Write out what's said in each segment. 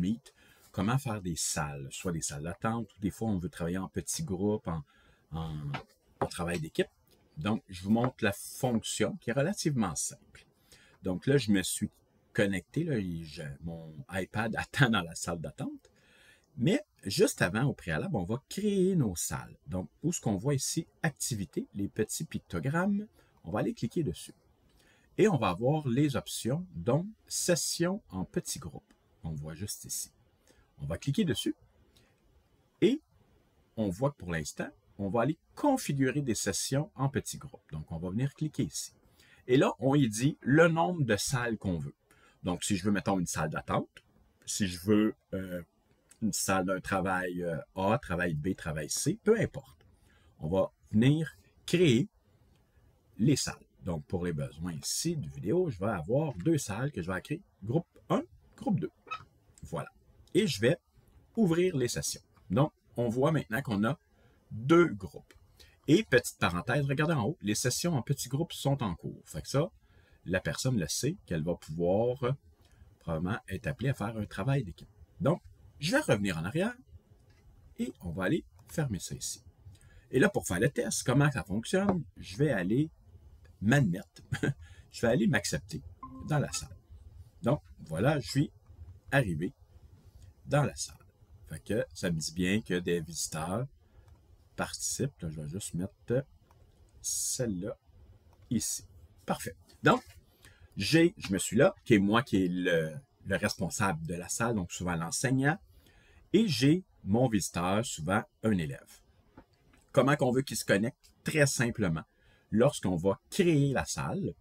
Meet, comment faire des salles, soit des salles d'attente, ou des fois on veut travailler en petits groupes, en travail d'équipe. Donc, je vous montre la fonction qui est relativement simple. Donc là, je me suis connecté, là, mon iPad attend dans la salle d'attente. Mais juste avant, au préalable, on va créer nos salles. Donc, où ce qu'on voit ici, activité, les petits pictogrammes, on va aller cliquer dessus. Et on va avoir les options, dont session en petits groupes. On voit juste ici. On va cliquer dessus et on voit que pour l'instant, on va aller configurer des sessions en petits groupes. Donc, on va venir cliquer ici. Et là, on y dit le nombre de salles qu'on veut. Donc, si je veux, mettons, une salle d'attente, si je veux une salle d'un travail A, travail B, travail C, peu importe. On va venir créer les salles. Donc, pour les besoins ici du vidéo, je vais avoir 2 salles que je vais créer. Groupe 1, groupe 2. Voilà. Et je vais ouvrir les sessions. Donc, on voit maintenant qu'on a 2 groupes. Et petite parenthèse, regardez en haut, les sessions en petits groupes sont en cours. Fait que ça, la personne le sait qu'elle va pouvoir probablement être appelée à faire un travail d'équipe. Donc, je vais revenir en arrière et on va aller fermer ça ici. Et là, pour faire le test, comment ça fonctionne, je vais aller m'admettre, je vais aller m'accepter dans la salle. Donc, voilà, je suis arrivé dans la salle. Fait que ça me dit bien que des visiteurs participent. Là, je vais juste mettre celle-là ici. Parfait. Donc, je me suis là, qui est moi qui est le responsable de la salle, donc souvent l'enseignant, et j'ai mon visiteur, souvent un élève. Comment qu'on veut qu'il se connecte? Très simplement. Lorsqu'on va créer la salle,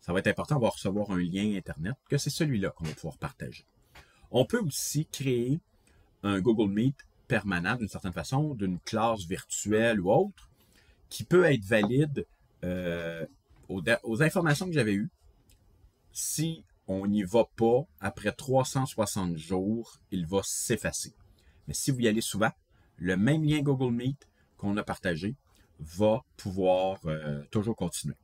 ça va être important, on va recevoir un lien Internet, que c'est celui-là qu'on va pouvoir partager. On peut aussi créer un Google Meet permanent d'une certaine façon, d'une classe virtuelle ou autre, qui peut être valide aux informations que j'avais eues. Si on n'y va pas, après 360 jours, il va s'effacer. Mais si vous y allez souvent, le même lien Google Meet qu'on a partagé va pouvoir toujours continuer.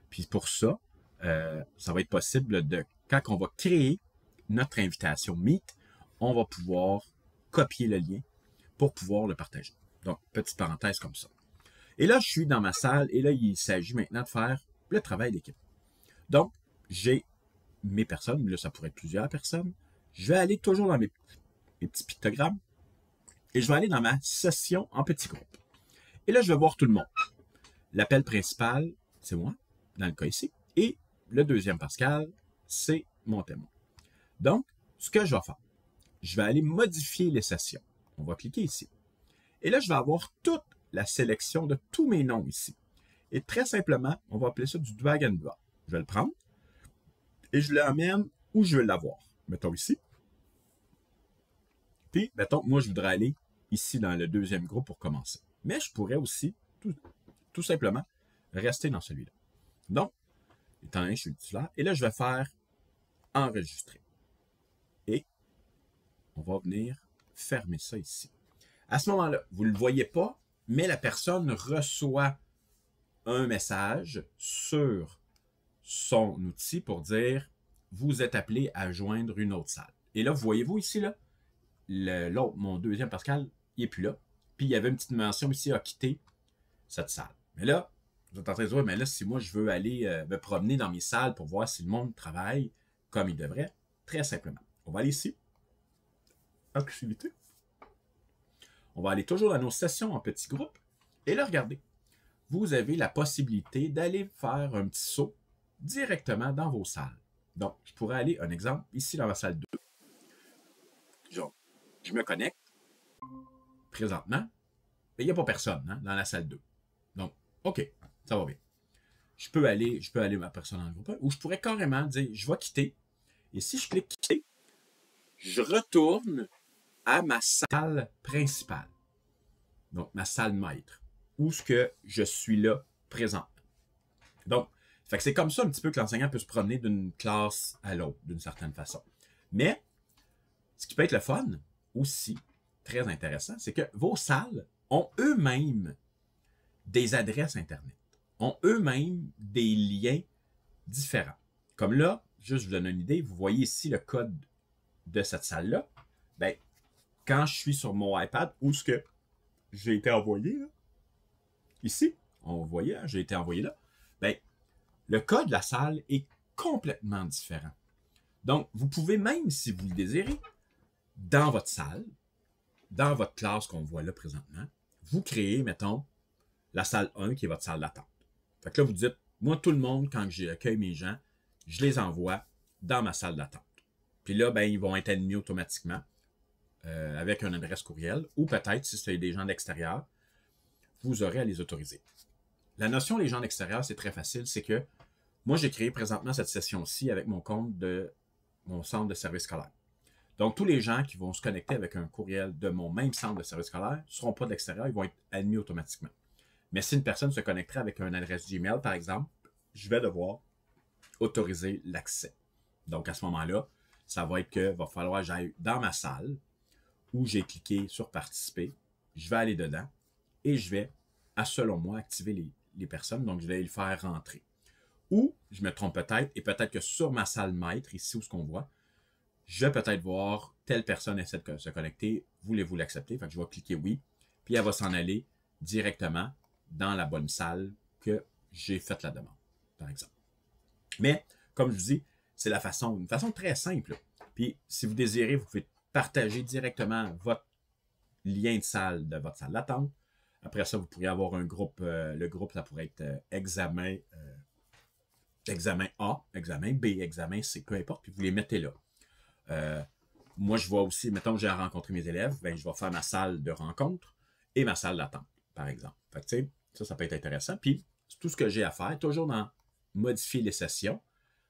Puis pour ça, ça va être possible quand on va créer notre invitation Meet, on va pouvoir copier le lien pour pouvoir le partager. Donc, petite parenthèse comme ça. Et là, je suis dans ma salle et là, il s'agit maintenant de faire le travail d'équipe. Donc, j'ai mes personnes, là, ça pourrait être plusieurs personnes. Je vais aller toujours dans mes petits pictogrammes et je vais aller dans ma session en petits groupes. Et là, je vais voir tout le monde. L'appel principal, c'est moi, dans le cas ici. Et le deuxième Pascal, c'est mon témoin. Donc, ce que je vais faire, je vais aller modifier les sessions. On va cliquer ici. Et là, je vais avoir toute la sélection de tous mes noms ici. Et très simplement, on va appeler ça du drag and drop. Je vais le prendre et je l'amène où je veux l'avoir. Mettons ici. Puis, mettons, moi, je voudrais aller ici dans le deuxième groupe pour commencer. Mais je pourrais aussi, tout simplement, rester dans celui-là. Donc, étant donné que je suis le titulaire, et là, je vais faire enregistrer. Et on va venir fermer ça ici. À ce moment-là, vous ne le voyez pas, mais la personne reçoit un message sur son outil pour dire « Vous êtes appelé à joindre une autre salle ». Et là, voyez-vous ici, là, l'autre, mon deuxième Pascal, il n'est plus là. Puis il y avait une petite mention ici « A quitté cette salle ». Mais là, vous êtes en train de dire « Mais là, si moi je veux aller me promener dans mes salles pour voir si le monde travaille comme il devrait », très simplement. On va aller ici. Activité. On va aller toujours dans nos sessions en petits groupes. Et là, regardez, vous avez la possibilité d'aller faire un petit saut directement dans vos salles. Donc, je pourrais aller, un exemple, ici dans ma salle 2. Genre, je me connecte. Présentement, il n'y a pas personne dans la salle 2. Donc, OK, ça va bien. Je peux aller ma personne en groupe 1, ou je pourrais carrément dire, je vais quitter. Et si je clique quitter, je retourne à ma salle principale. Donc, ma salle maître. Où ce que je suis là présent. Donc, c'est comme ça un petit peu que l'enseignant peut se promener d'une classe à l'autre, d'une certaine façon. Mais, ce qui peut être le fun, aussi, très intéressant, c'est que vos salles ont eux-mêmes des adresses Internet, ont eux-mêmes des liens différents. Comme là, juste je vous donne une idée, vous voyez ici le code de cette salle-là. ben, quand je suis sur mon iPad, où ce que j'ai été envoyé, là, ici, on voyait, hein, j'ai été envoyé là, ben, le code de la salle est complètement différent. Donc, vous pouvez même, si vous le désirez, dans votre salle, dans votre classe qu'on voit là présentement, vous créez, mettons, la salle 1 qui est votre salle d'attente. Fait que là, vous dites, moi, tout le monde, quand j'accueille mes gens, je les envoie dans ma salle d'attente. Puis là, ben, ils vont être admis automatiquement avec une adresse courriel, ou peut-être, si c'est des gens d'extérieur, vous aurez à les autoriser. La notion des gens d'extérieur, c'est très facile, c'est que moi, j'ai créé présentement cette session-ci avec mon compte de mon centre de service scolaire. Donc, tous les gens qui vont se connecter avec un courriel de mon même centre de service scolaire ne seront pas de l'extérieur, ils vont être admis automatiquement. Mais si une personne se connecterait avec une adresse Gmail, par exemple, je vais devoir autoriser l'accès. Donc, à ce moment-là, ça va être que va falloir que j'aille dans ma salle où j'ai cliqué sur participer. Je vais aller dedans et je vais, selon moi, activer les personnes. Donc, je vais les faire rentrer. Ou, je me trompe peut-être, et peut-être que sur ma salle maître, ici où ce qu'on voit, je vais peut-être voir telle personne essaie de se connecter. Voulez-vous l'accepter? Fait que je vais cliquer oui. Puis elle va s'en aller directement dans la bonne salle que j'ai fait la demande, par exemple. Mais, comme je vous dis, c'est une façon très simple. Puis, si vous désirez, vous pouvez partager directement votre lien de salle de votre salle d'attente. Après ça, vous pourriez avoir un groupe. Le groupe, ça pourrait être examen A, examen B, examen C, peu importe, puis vous les mettez là. Moi, je vois aussi, mettons que j'ai rencontré mes élèves, ben, je vais faire ma salle de rencontre et ma salle d'attente, par exemple. Fait que, tu sais, ça peut être intéressant. Puis, tout ce que j'ai à faire, toujours dans modifier les sessions,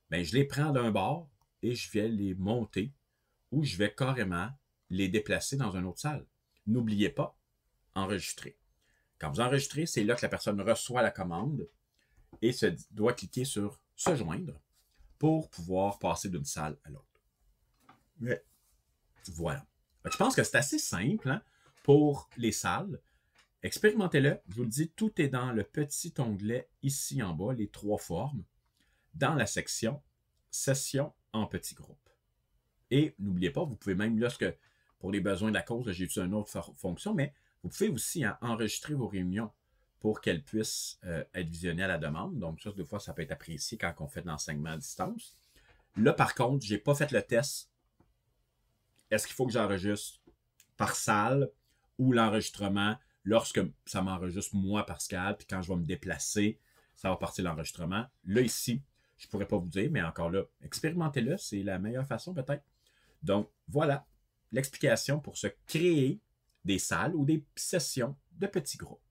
ben, je les prends d'un bord et je vais les monter ou je vais carrément les déplacer dans une autre salle. N'oubliez pas, enregistrer. Quand vous enregistrez, c'est là que la personne reçoit la commande et doit cliquer sur « Se joindre » pour pouvoir passer d'une salle à l'autre. Mais voilà. Je pense que c'est assez simple hein, pour les salles. Expérimentez-le. Je vous le dis, tout est dans le petit onglet ici en bas, les 3 formes, dans la section « Session en petits groupes ». Et n'oubliez pas, vous pouvez même, lorsque, pour les besoins de la cause, j'ai utilisé une autre fonction, mais vous pouvez aussi hein, enregistrer vos réunions pour qu'elles puissent être visionnées à la demande. Donc, ça, des fois, ça peut être apprécié quand on fait de l'enseignement à distance. Là, par contre, je n'ai pas fait le test. Est-ce qu'il faut que j'enregistre par salle ou l'enregistrement lorsque ça m'enregistre moi, Pascal, puis quand je vais me déplacer, ça va partir l'enregistrement. Là, ici, je ne pourrais pas vous dire, mais encore là, expérimentez-le, c'est la meilleure façon peut-être. Donc, voilà l'explication pour se créer des salles ou des sessions de petits groupes.